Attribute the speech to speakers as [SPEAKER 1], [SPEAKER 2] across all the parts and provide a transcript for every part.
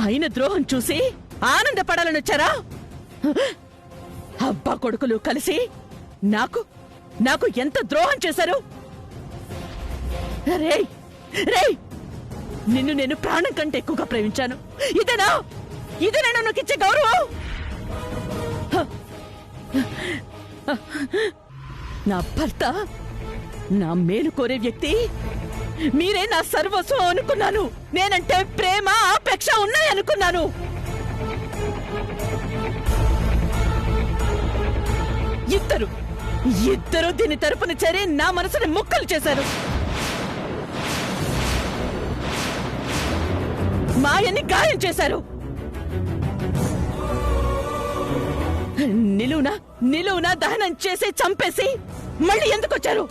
[SPEAKER 1] అయిన ద్రోహం చూసి ఆనందపడాలనొచ్చారా? అబ్బా కొడుకులు కలిసి నాకు ఎంత ద్రోహం చేశారు! రేయ్ రేయ్, నిన్ను నేను ప్రాణం కంటే ఎక్కువగా ప్రేమించాను. ఇదేనా నాకిచ్చే గౌరవం? నా భర్త, నా మేలు కోరే వ్యక్తి మీరే నా సర్వస్వం అనుకున్నాను. నేనంటే ప్రేమ, ఆపేక్ష ఉన్నాయనుకున్నాను. ఇద్దరు దీని తరపున చేరి నా మనసుని ముక్కలు చేశారు. మాయని గాయం చేశారు. నిలువునా దహనం చేసి చంపేసి మళ్ళీ ఎందుకొచ్చారు?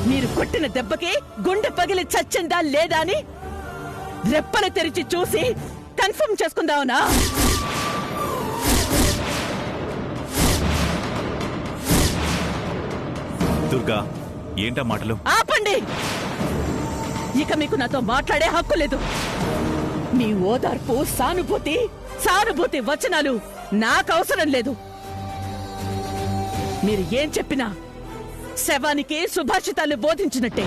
[SPEAKER 1] మీరు కొట్టిన దెబ్బకి గుండె పగిలి చచ్చిందా లేదా అని రెప్పలు తెరిచి చూసి కన్ఫర్మ్ చేసుకుందావునా?
[SPEAKER 2] దుర్గా, ఏంటా మాటలు?
[SPEAKER 1] ఆపండి. ఇక మీకు నాతో మాట్లాడే హక్కు లేదు. మీ ఓదార్పు, సానుభూతి వచనాలు నాకు అవసరం లేదు. మీరు ఏం చెప్పినా శవానికి సుభాషితాలు బోధించినట్టే.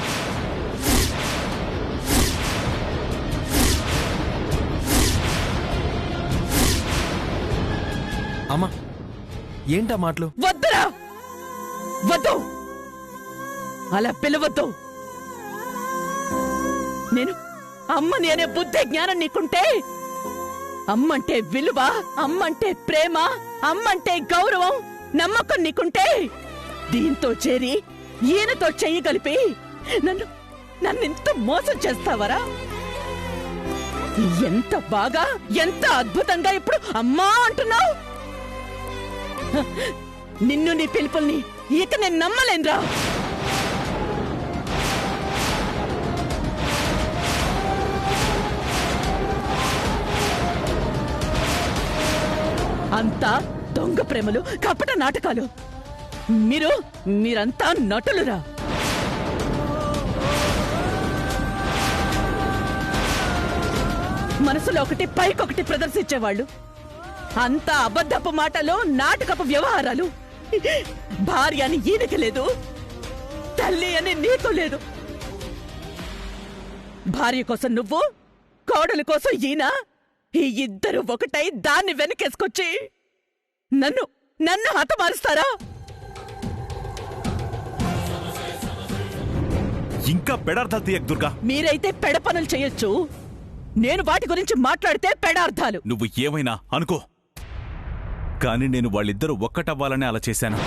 [SPEAKER 3] అమ్మా, ఏంటా మాటలు?
[SPEAKER 1] వద్దురా, వద్దు, అలా పిలవద్దు. నేను అమ్మని అనే బుద్ధి జ్ఞానం నీకుంటే, అమ్మంటే విలువ, అమ్మంటే ప్రేమ, అమ్మంటే గౌరవం, నమ్మకం నీకుంటే దీంతో చేరి ఈయనతో చెయ్యి కలిపి నన్నింత మోసం చేస్తావరా? ఎంత బాగా, ఎంత అద్భుతంగా ఇప్పుడు అమ్మా అంటున్నావు. నిన్ను, నీ పిలుపుల్ని ఇక నేను నమ్మలేనురా. అంతా దొంగ ప్రేమలు, కపట నాటకాలు. మీరంతా నటులురా. మనసులో ఒకటి, పైకొకటి ప్రదర్శించేవాళ్ళు. అంతా అబద్ధపు మాటలు, నాటకపు వ్యవహారాలు. భార్య అని ఈయనకి లేదు, తల్లి అని నీకు లేదు. భార్య కోసం నువ్వు, కోడలి కోసం ఈయన, ఈ ఇద్దరు ఒకటై దాన్ని వెనకేసుకొచ్చి నన్ను హతమారుస్తారా?
[SPEAKER 2] ఇంకా పెడార్థాలు తీయకు దుర్గా.
[SPEAKER 1] మీరైతే పెడ పనులు చేయొచ్చు, నేను వాటి గురించి మాట్లాడితే పెడార్థాలు.
[SPEAKER 2] నువ్వు ఏమైనా అనుకో, కానీ నేను వాళ్ళిద్దరూ ఒక్కటవ్వాలని అలా చేశాను.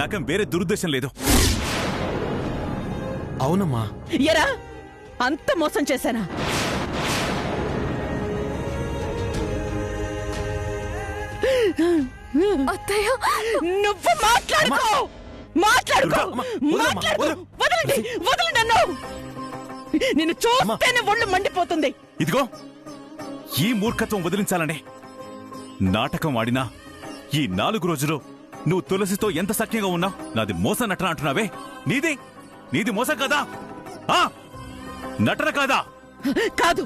[SPEAKER 2] నాకేం వేరే దురుద్దేశం లేదు.
[SPEAKER 3] అవునమ్మా.
[SPEAKER 1] ఎరా, అంత మోసం చేశానా? నువ్వు మాట్లాడుకో. వదలు నన్ను. నిన్ను చూస్తేనే ఒళ్ళు మండిపోతుంది.
[SPEAKER 2] ఇదిగో, ఈ మూర్ఖత్వం వదిలించాలనే నాటకం ఆడినా ఈ 4 రోజులు నువ్వు తులసితో ఎంత సఖ్యంగా ఉన్నావు. నాది మోసం నటన అంటున్నావే, నీది మోసం కదా? నటన కాదా?
[SPEAKER 1] కాదు,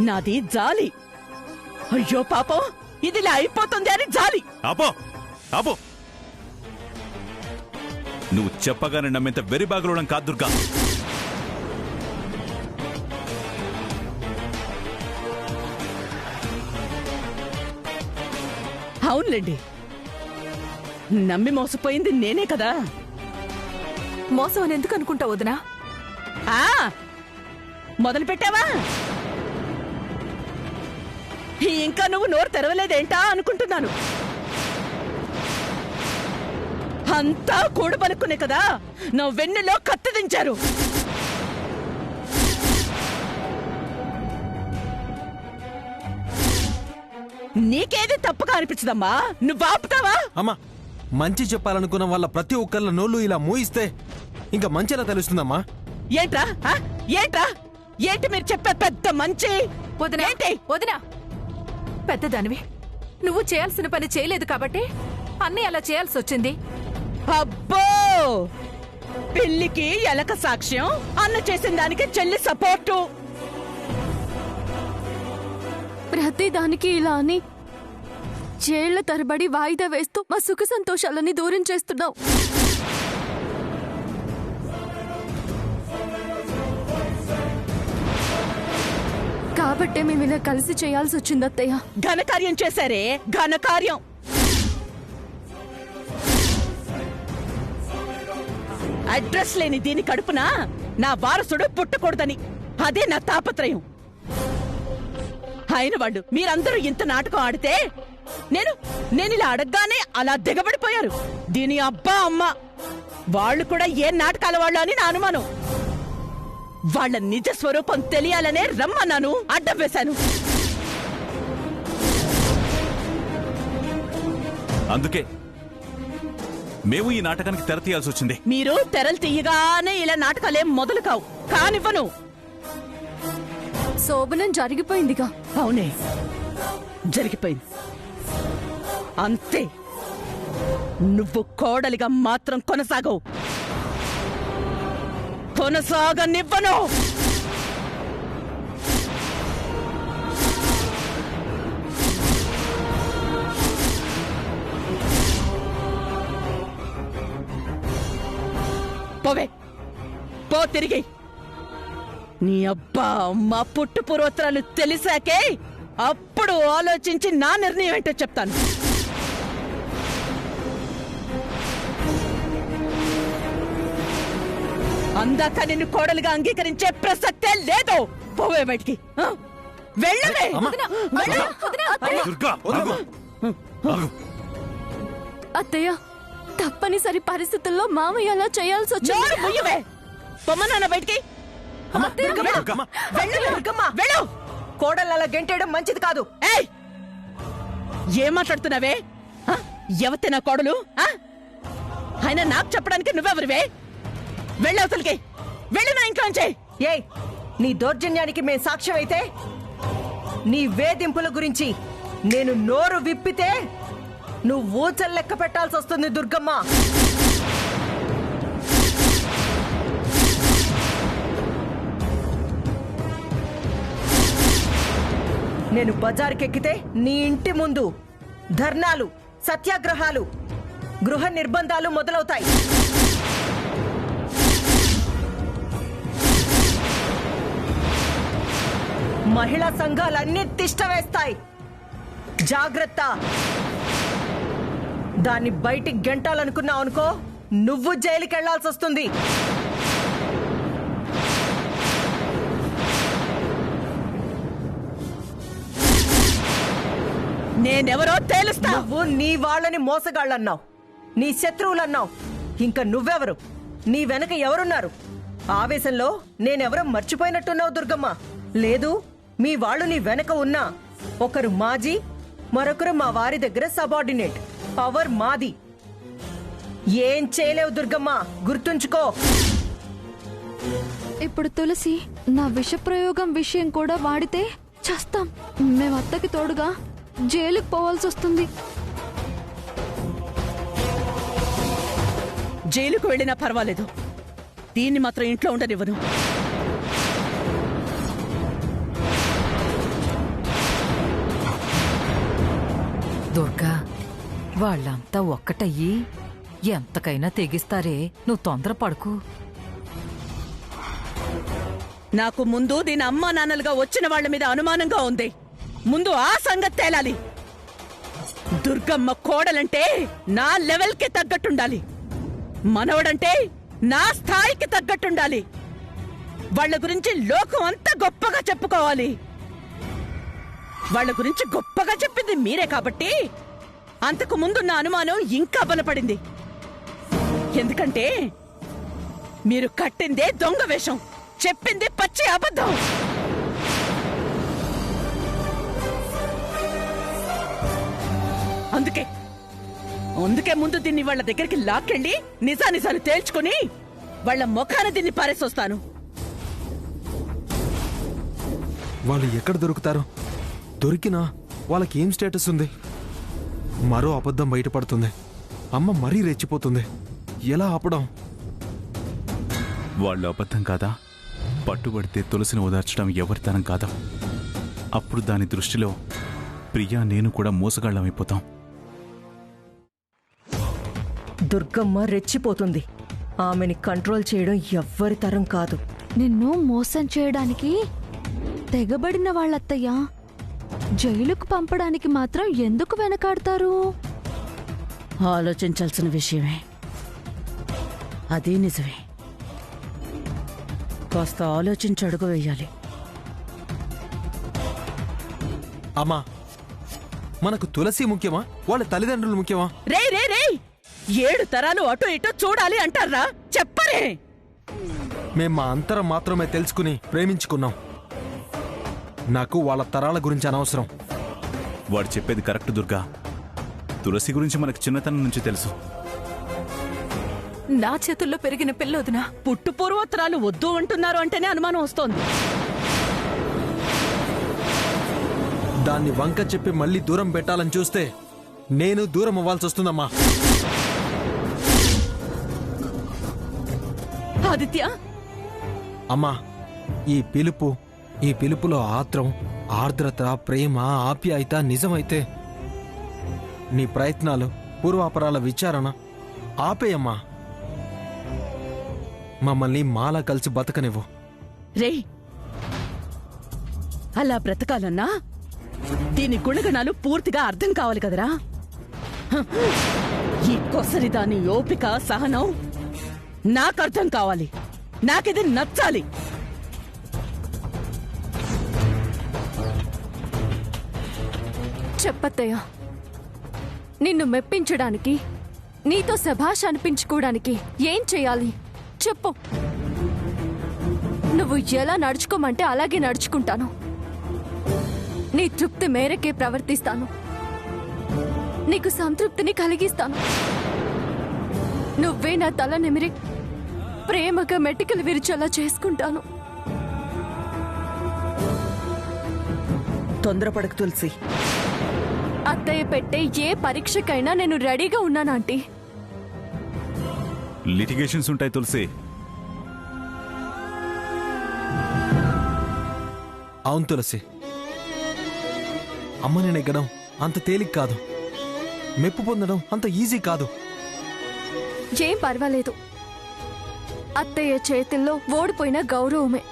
[SPEAKER 1] నాది జాలి. అయ్యో పాపం, ఇదిలా అయిపోతుంది అని జాలి.
[SPEAKER 2] ఆపో. నువ్వు చెప్పగానే నమ్మేంత వెరిబాగులోడం కాదు దుర్గా.
[SPEAKER 1] అవునులేండి, నమ్మి మోసపోయింది నేనే కదా.
[SPEAKER 4] మోసం అని ఎందుకు అనుకుంటావు వదినా?
[SPEAKER 1] మొదలు పెట్టావా? ఇంకా నువ్వు నోరు తెరవలేదేంటా అనుకుంటున్నాను. అంతా కూడబలుక్కునే కదా నా వెన్నెలో కత్తి దించారు. నీకేది తప్పుగా అనిపించదమ్మా? నువ్వు ఆపుతావా?
[SPEAKER 3] అమ్మా, మంచి చెప్పాలనుకున్న వాళ్ళ ప్రతి ఒక్కళ్ళ నోళ్ళు ఇలా మూయిస్తే ఇంకా మంచి ఎలా తెలుస్తుందమ్మా?
[SPEAKER 1] ఏంట్రా ఏంటి మీరు చెప్పే పెద్ద మంచి?
[SPEAKER 4] వదినా, పెద్దదానివి, నువ్వు చేయాల్సిన పని చేయలేదు కాబట్టి అన్నీ అలా చేయాల్సి వచ్చింది.
[SPEAKER 1] అబ్బో, పెళ్లికి ఎలక సాక్ష్యం, అన్న చేసిన దానికి చెల్లి సపోర్టు.
[SPEAKER 5] ప్రతి దానికి ఇలా అని చేళ్ల తరబడి వాయిదా వేస్తూ మా సుఖ సంతోషాలని దూరం చేస్తున్నావు. కాబట్టే మేము ఇలా కలిసి చేయాల్సి వచ్చింది అత్తయ్య.
[SPEAKER 1] ఘనకార్యం చేశారే, ఘనకార్యం. అడ్రస్ లేని దీని కడుపున నా వారసుడు పుట్టకూడదని, అదే నా తాపత్రయం. అయిన వాళ్ళు మీరందరూ ఇంత నాటకం ఆడితే నేను ఇలా అడగగానే అలా దిగబడిపోయారు. దీని అబ్బా అమ్మ వాళ్ళు కూడా ఏ నాటకాల వాళ్ళు అని నా అనుమానం. వాళ్ళ నిజ స్వరూపం తెలియాలనే రమ్మన్నాను, అడ్డం వేశాను.
[SPEAKER 2] అందుకే మేము ఈ నాటకానికి తెర తీయాల్సి వచ్చింది.
[SPEAKER 1] మీరు తెరలు తీయగానే ఇలా నాటకాలేం మొదలు కావు, కానివ్వను.
[SPEAKER 5] శోభనం జరిగిపోయిందిగా.
[SPEAKER 1] అవునే, జరిగిపోయింది. అంతే. నువ్వు కోడలిగా మాత్రం కొనసాగవు, కొనసాగనివ్వను. పోవే, పో తిరిగి. నీ అబ్బా మా పుట్టు పూర్వోత్తరాలు తెలిసాకే అప్పుడు ఆలోచించి నా నిర్ణయం ఏంటో చెప్తాను. అందాక నిన్ను కోడలుగా అంగీకరించే ప్రసక్తే లేదు. పోవే బయటికి, వెళ్ళవే.
[SPEAKER 2] దుర్గా, ఆగు. ఆగు.
[SPEAKER 5] అత్తయ్య, తప్పనిసరి పరిస్థితుల్లో మామయ్య అలా చేయాల్సి
[SPEAKER 1] నోరు
[SPEAKER 5] వచ్చింది.
[SPEAKER 1] ముయ్యవే. పొమ్మనాన్న బయటికి. వెళ్ళు.
[SPEAKER 6] కోడలు అలా గెంటేయడం మంచిది కాదు.
[SPEAKER 1] ఏయ్, ఏం మాట్లాడుతున్నావే? ఎవతే నా కోడలు? ఆయన నాకు చెప్పడానికి నువ్వెవరివే? వెళ్ళవతలకి, వెళ్ళు నా ఇంట్లోంచి.
[SPEAKER 6] ఏయ్, నీ దౌర్జన్యానికి మేం సాక్ష్యం అయితే, నీ వేధింపుల గురించి నేను నోరు విప్పితే నువ్వు ఊచలు లెక్క పెట్టాల్సి వస్తుంది దుర్గమ్మ. నేను బజార్కెక్కితే నీ ఇంటి ముందు ధర్నాలు, సత్యాగ్రహాలు, గృహ నిర్బంధాలు మొదలవుతాయి. మహిళా సంఘాలన్నీ తిష్ట వేస్తాయి. జాగ్రత్త. దాన్ని బయటికి గెంటాలనుకున్నావు అనుకో, నువ్వు జైలుకి వెళ్లాల్సి వస్తుంది.
[SPEAKER 1] నేనెవరో తేలుస్తా.
[SPEAKER 6] నువ్వు నీ వాళ్ళని మోసగాళ్ళన్నావు, నీ శత్రువులన్నావు. ఇంకా నువ్వెవరు? నీ వెనక ఎవరున్నారు? ఆవేశంలో నేనెవరో మర్చిపోయినట్టున్నావు దుర్గమ్మ. లేదు, మీ వాళ్ళు నీ వెనక ఉన్నా ఒకరు మాజీ, మరొకరు మా వారి దగ్గర సబార్డినేట్. పవర్ మాది. ఏం చేయలేవు దుర్గమ్మ, గుర్తుంచుకో.
[SPEAKER 5] ఇప్పుడు తులసి నా విష ప్రయోగం విషయం కూడా వాడితే చస్తాం. మేము అత్తకి తోడుగా జైలుకు పోవాల్సి వస్తుంది.
[SPEAKER 1] జైలుకు వెళ్ళినా పర్వాలేదు, దీన్ని మాత్రం ఇంట్లో ఉండనివ్వను.
[SPEAKER 7] దుర్గా, వాళ్ళంతా ఒక్కటయ్యి ఎంతకైనా తెగిస్తారే, నువ్వు తొందరపడకు.
[SPEAKER 1] నాకు ముందు దీని అమ్మా నాన్నలుగా వచ్చిన వాళ్ళ మీద అనుమానంగా ఉంది. ముందు ఆ సంగతి తేలాలి. దుర్గమ్మ కోడలంటే నా లెవెల్కి తగ్గట్టుండాలి, మనవడంటే నా స్థాయికి తగ్గట్టుండాలి. వాళ్ళ గురించి లోకం అంతా గొప్పగా చెప్పుకోవాలి. వాళ్ళ గురించి గొప్పగా చెప్పింది మీరే కాబట్టి అంతకు ముందు నా అనుమానం ఇంకా బలపడింది. ఎందుకంటే మీరు కట్టిందే దొంగ వేషం, చెప్పింది పచ్చి అబద్ధం. అందుకే ముందు దీన్ని వాళ్ళ దగ్గరికి లాక్కెళ్ళి నిజానిజాలు తేల్చుకుని వాళ్ళ ముఖాన దీన్ని పారేసొస్తాను.
[SPEAKER 3] వాళ్ళు ఎక్కడ దొరుకుతారు? దొరికినా వాళ్ళకి ఏం స్టేటస్ ఉంది? మరో అబద్ధం బయటపడుతుంది, అమ్మ మరీ రెచ్చిపోతుంది. ఎలా ఆపడం?
[SPEAKER 2] వాళ్ళు అబద్ధం కాదా? పట్టుబడితే తులసిని ఓదార్చడం ఎవరి తరం కాదా? అప్పుడు దాని దృష్టిలో ప్రియా నేను కూడా మోసగాళ్ళమైపోతాం.
[SPEAKER 6] దుర్గమ్మ రెచ్చిపోతుంది. ఆమెని కంట్రోల్ చేయడం ఎవ్వరి తరం కాదు.
[SPEAKER 5] నిన్ను మోసం చేయడానికి తెగబడిన వాళ్ళత్తయ్య జైలుకు పంపడానికి మాత్రం ఎందుకు వెనకాడతారు?
[SPEAKER 1] ఆలోచించాల్సిన విషయమే, అదే నిజమే. కాస్త ఆలోచించి అడుగు వేయాలి.
[SPEAKER 3] అమ్మా, మనకు తులసి ముఖ్యమా, వాళ్ళ తల్లిదండ్రులు ముఖ్యమా?
[SPEAKER 1] రే రే రే 7 తరాలు అటు ఇటు చూడాలి అంటారా? చెప్పరే.
[SPEAKER 3] మేం మా అంతరం మాత్రమే తెలుసుకుని ప్రేమించుకున్నాం. నాకు వాళ్ళ తరాల గురించి అనవసరం.
[SPEAKER 2] వాడు చెప్పేది కరెక్ట్ దుర్గా. తులసి గురించి మనకు చిన్నతనం నుంచి తెలుసు.
[SPEAKER 4] నా చేతుల్లో పెరిగిన పిల్ల వదినా.
[SPEAKER 1] పుట్టు పూర్వోత్తరాలు వద్దు అంటున్నారు అంటేనే అనుమానం వస్తోంది.
[SPEAKER 3] దాన్ని వంక చెప్పి మళ్ళీ దూరం పెట్టాలని చూస్తే నేను దూరం అవ్వాల్సి వస్తుందమ్మా.
[SPEAKER 1] ఆదిత్య,
[SPEAKER 3] అమ్మా, ఈ పిలుపులో ఆత్రం, ఆర్ద్రత, ప్రేమ, ఆప్యాయత నిజమైతే నీ ప్రయత్నాలు, పూర్వాపరాల విచారణ ఆపేయమ్మా. మమ్మల్ని మాలా కలిసి బతకనివ్వు.
[SPEAKER 1] రే అలా బ్రతకాలన్నా దీని గుణగణాలు పూర్తిగా అర్థం కావాలి కదరా. హ, ఈ కొసరి దాని ఓపిక, సహనం నాకు అర్థం కావాలి. నాకిది నచ్చాలి.
[SPEAKER 5] చెప్పత్తయ్య, నిన్ను మెప్పించడానికి, నీతో శభాష్ అనిపించుకోవడానికి ఏం చెయ్యాలి చెప్పు. నువ్వు ఎలా నడుచుకోమంటే అలాగే నడుచుకుంటాను. నీ తృప్తి మేరకే ప్రవర్తిస్తాను. నీకు సంతృప్తిని కలిగిస్తాను. నువ్వే నా తల నిమిరి ప్రేమగా మెటికలు విరిచేలా చేసుకుంటాను.
[SPEAKER 6] తొందరపడకు తులసి.
[SPEAKER 5] అత్తయ్య పెట్టే ఏ పరీక్షకైనా నేను రెడీగా ఉన్నాను ఆంటీ.
[SPEAKER 2] లిటిగేషన్స్ ఉంటాయి తులసి.
[SPEAKER 3] అవును తులసి, అమ్మని నెగ్గడం అంత తేలిక కాదు. మెప్పు పొందడం అంత ఈజీ కాదు.
[SPEAKER 5] ఏం పర్వాలేదు. అత్తయ్య చేతుల్లో ఓడిపోయిన గౌరవమే,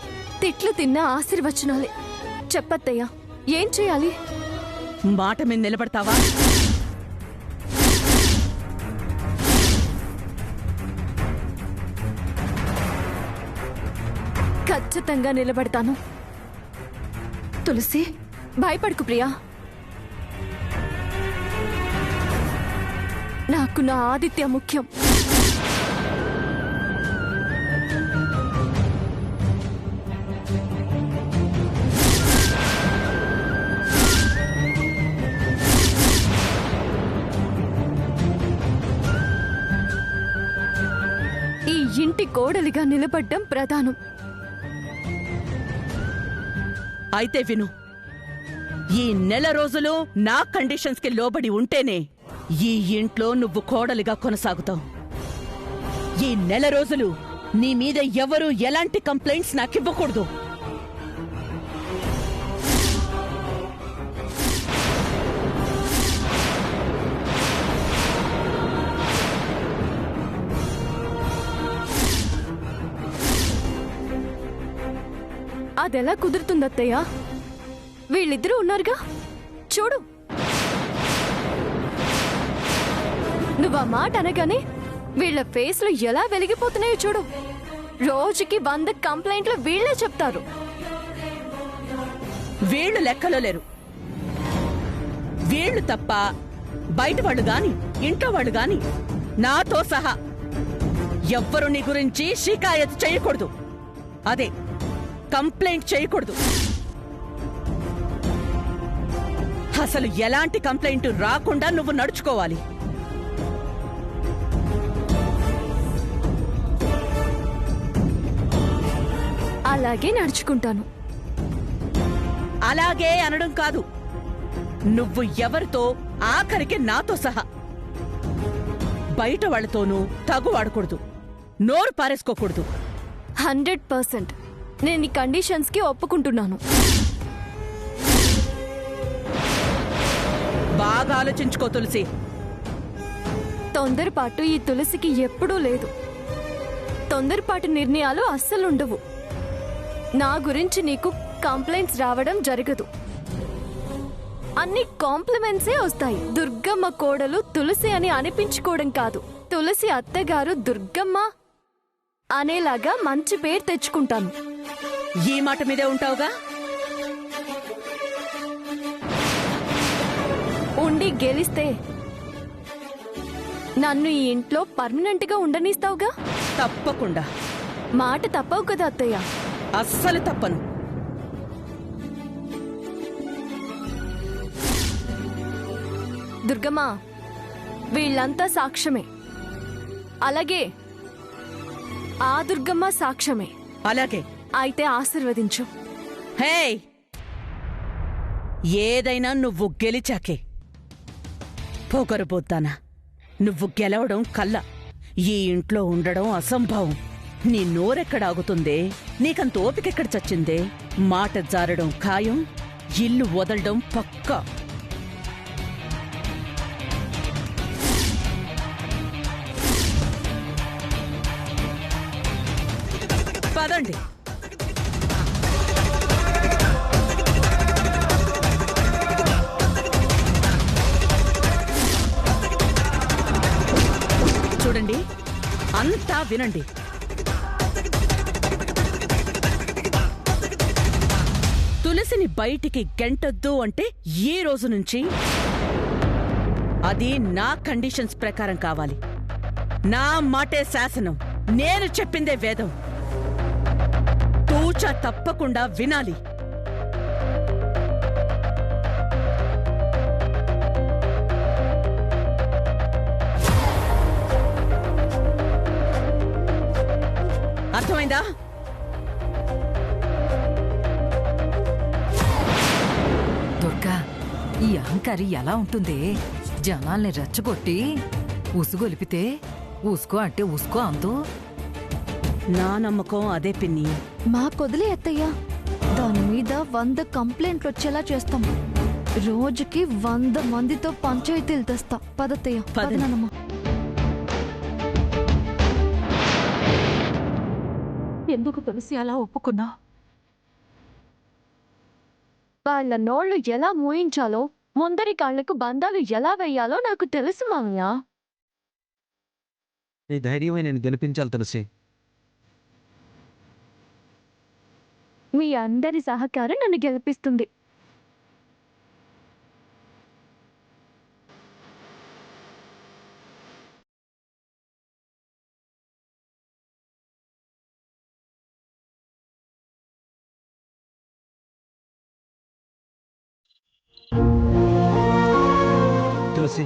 [SPEAKER 5] తిట్లు తిన్న ఆశీర్వచనాలే. చెప్పత్తయ్య, ఏం చేయాలి?
[SPEAKER 1] మాట మీద నిలబడతావా?
[SPEAKER 5] ఖచ్చితంగా నిలబడతాను. తులసి, భయపడకు ప్రియా. నాకు నా ఆదిత్య ముఖ్యం. ఈ ఇంటి కోడలిగా నిలబడ్డం ప్రధానం.
[SPEAKER 1] అయితే విను, ఈ నెల రోజులు నా కండిషన్స్ కి లోబడి ఉంటేనే ఈ ఇంట్లో నువ్వు కోడలిగా కొనసాగుతావు. ఈ నెల రోజులు నీ మీద ఎవరు ఎలాంటి కంప్లైంట్స్ నాకివ్వకూడదు.
[SPEAKER 5] అదెలా కుదురుతుందత్తయ్య? వీళ్ళిద్దరూ ఉన్నారుగా, చూడు. నువ్వు ఆ మాట అనగానే వీళ్ళ ఫేస్లు ఎలా వెలిగిపోతున్నాయో చూడు. రోజుకి 100 కంప్లైంట్లు వీళ్ళే చెప్తారు.
[SPEAKER 1] వీళ్ళు లెక్కలో లేరు. వీళ్ళు తప్ప బయట వాళ్ళు గాని ఇంట్లో వాళ్ళు గాని నాతో సహా ఎవ్వరు నీ గురించి షికాయత్ చేయకూడదు. అదే కంప్లైంట్ చేయకూడదు. అసలు ఎలాంటి కంప్లైంట్ రాకుండా నువ్వు నడుచుకోవాలి.
[SPEAKER 5] అలాగే నడుచుకుంటాను.
[SPEAKER 1] అలాగే అనడం కాదు, నువ్వు ఎవరితో, ఆఖరికి నాతో సహా బయట వాళ్లతోనూ తగు వాడకూడదు, నోరు పారేసుకోకూడదు.
[SPEAKER 5] 100% నేను ఈ కండిషన్స్ కి ఒప్పుకుంటున్నాను.
[SPEAKER 1] బాగా ఆలోచించుకో తులసి.
[SPEAKER 5] తొందరపాటు ఈ తులసికి ఎప్పుడూ లేదు. తొందరపాటు నిర్ణయాలు అస్సలుండవు. నా గురించి నీకు కంప్లైంట్స్ రావడం జరగదు. అన్ని కాంప్లిమెంట్సే వస్తాయి. దుర్గమ్మ కోడలు తులసి అని అనిపించుకోవడం కాదు, తులసి అత్తగారు దుర్గమ్మ అనేలాగా మంచి పేరు తెచ్చుకుంటాను.
[SPEAKER 1] ఈ మాట మీదే ఉంటావుగా?
[SPEAKER 5] ఉండి గెలిస్తే నన్ను ఈ ఇంట్లో పర్మనెంట్ గా ఉండనిస్తావుగా?
[SPEAKER 1] తప్పకుండా.
[SPEAKER 5] మాట తప్పవు కదా అత్తయ్య?
[SPEAKER 1] అస్సలు తప్పను.
[SPEAKER 5] దుర్గమ్మ, వీళ్ళంతా సాక్ష్యమే. అలాగే ఆ దుర్గమ్మ సాక్ష్యమే.
[SPEAKER 1] అలాగే.
[SPEAKER 5] అయితే ఆశీర్వదించు.
[SPEAKER 1] హే, ఏదైనా నువ్వు గెలిచాకే. పొగరబోద్దానా, నువ్వు గెలవడం కల్లా ఈ ఇంట్లో ఉండడం అసంభవం. నీ నోరెక్కడాగుతుందే? నీకంత ఓపికెక్కడ చచ్చిందే? మాట జారడం ఖాయం, ఇల్లు వదలడం పక్కా. పదండి. చూడండి, అంతా వినండి. తులసిని బయటికి గెంటొద్దు అంటే ఈ రోజు నుంచి అది నా కండిషన్స్ ప్రకారం కావాలి. నా మాటే శాసనం, నేను చెప్పిందే వేదం. తూచా తప్పకుండా వినాలి. అర్థమైందా?
[SPEAKER 7] దుర్గా, ఈ అహంకారి ఎలా ఉంటుంది? జనాల్ని రెచ్చగొట్టి ఉసుగొలిపితే ఉసుకో అంటే ఉసుకో అందు.
[SPEAKER 1] నా నమ్మకం అదే పిన్ని.
[SPEAKER 5] మా కొదిలే అత్తయ్య, దాని మీద 100 కంప్లైంట్లు వచ్చేలా చేస్తాం. రోజుకి 100 మందితో పంచాయతీలు తెస్తా. పదత్తయ్య, పదనమ్మా.
[SPEAKER 4] ఎందుకు తులసి అలా ఒప్పుకున్నా?
[SPEAKER 5] వాళ్ళ నోళ్లు ఎలా మూయించాలో, ముందరి కాళ్లకు బంధాలు ఎలా వేయాలో నాకు తెలుసు మామయ్య.
[SPEAKER 3] నీ ధైర్యమే నేను గెలిపించాలి తులసి.
[SPEAKER 5] మీ అందరి సహకారం నన్ను గెలిపిస్తుంది.
[SPEAKER 3] తులసి,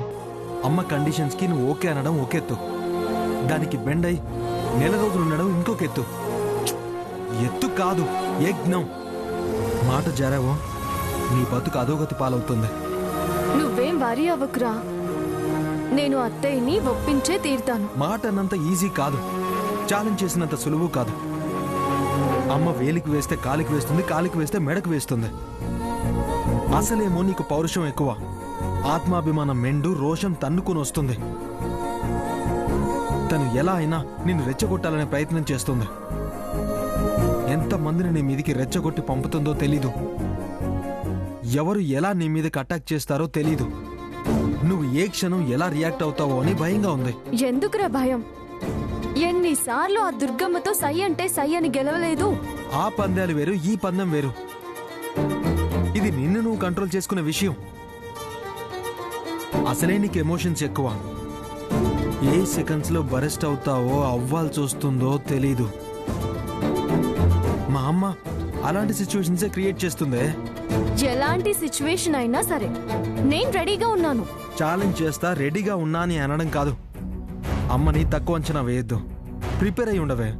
[SPEAKER 3] అమ్మ కండిషన్స్ కి నువ్వు ఓకే అనడం ఒక ఎత్తు, దానికి బెండ్ అయి నెల రోజులు ఉండడం ఇంకొక ఎత్తు. ఎత్తు కాదు, యజ్ఞం. మాట జారావో నీ బతుకు అధోగతి పాలవుతుంది.
[SPEAKER 5] నువ్వేం వరి అవ్వకురా, నేను అత్తయ్యని ఒప్పించే తీరుతాను.
[SPEAKER 3] మాట అన్నంత ఈజీ కాదు, ఛాలెంజ్ చేసినంత సులువు కాదు. అమ్మ వేలికి వేస్తే కాలికి వేస్తుంది, కాలికి వేస్తే మెడకు వేస్తుంది. అసలేమో నీకు పౌరుషం ఎక్కువ, ఆత్మాభిమానం మెండు, రోషం తన్నుకుని వస్తుంది. తను ఎలా అయినా నిన్ను రెచ్చగొట్టాలనే ప్రయత్నం చేస్తుంది. ఎంతమందిని నీ మీదికి రెచ్చగొట్టి పంపుతుందో తెలీదు. ఎవరు ఎలా నీ మీదకి అటాక్ చేస్తారో తెలీదు. నువ్వు ఏ క్షణం ఎలా రియాక్ట్ అవుతావో అని భయంగా ఉంది.
[SPEAKER 5] ఎందుకురా భయం? ఎన్నిసార్లు ఆ దుర్గమ్మతో సై అంటే సై అని గెలవలేదు.
[SPEAKER 3] ఆ పందాలు వేరు, ఈ పందెం వేరు. ఇది నిన్ను నువ్వు కంట్రోల్ చేసుకునే విషయం. అసలే నీకు ఎమోషన్స్ ఎక్కువ. ఏ సెకండ్స్ లో బరెస్ట్ అవుతావో, అవ్వాల్సి వస్తుందో తెలీదు. మా అమ్మ అలాంటి సిచ్యువేషన్సే క్రియేట్ చేస్తుందే.
[SPEAKER 5] ఎలాంటి సిచ్యువేషన్ అయినా సరే నేను రెడీగా ఉన్నాను.
[SPEAKER 3] ఛాలెంజ్ చేస్తా, రెడీగా ఉన్నా అని అనడం కాదు. అమ్మని తక్కువ అంచనా వేయొద్దు. ప్రిపేర్ అయి ఉండవే.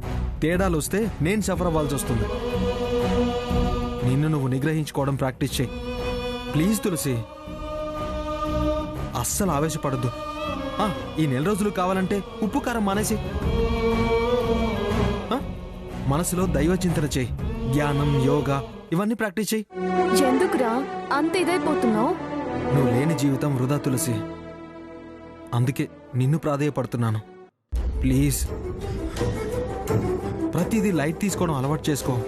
[SPEAKER 3] తేడాలు వస్తే నేను సఫర్ అవ్వాల్సి వస్తుంది. నిన్ను నువ్వు నిగ్రహించుకోవడం ప్రాక్టీస్ చేయి ప్లీజ్ తులసి. అస్సలు ఆవేశపడద్దు. ఈ నెల రోజులు కావాలంటే ఉప్పు కారం మానేసి. మనసులో దైవ చింతన చేయి. ధ్యానం, యోగా ఇవన్నీ ప్రాక్టీస్ చేయి.
[SPEAKER 5] ఎందుకురా అంత ఇదైపోతున్నావు?
[SPEAKER 3] నువ్వు లేని జీవితం వృధా తులసి. అందుకే నిన్ను ప్రాధేయపడుతున్నాను. ప్లీజ్ ప్రతిదీ లైట్ తీసుకోవడం అలవాటు చేసుకో.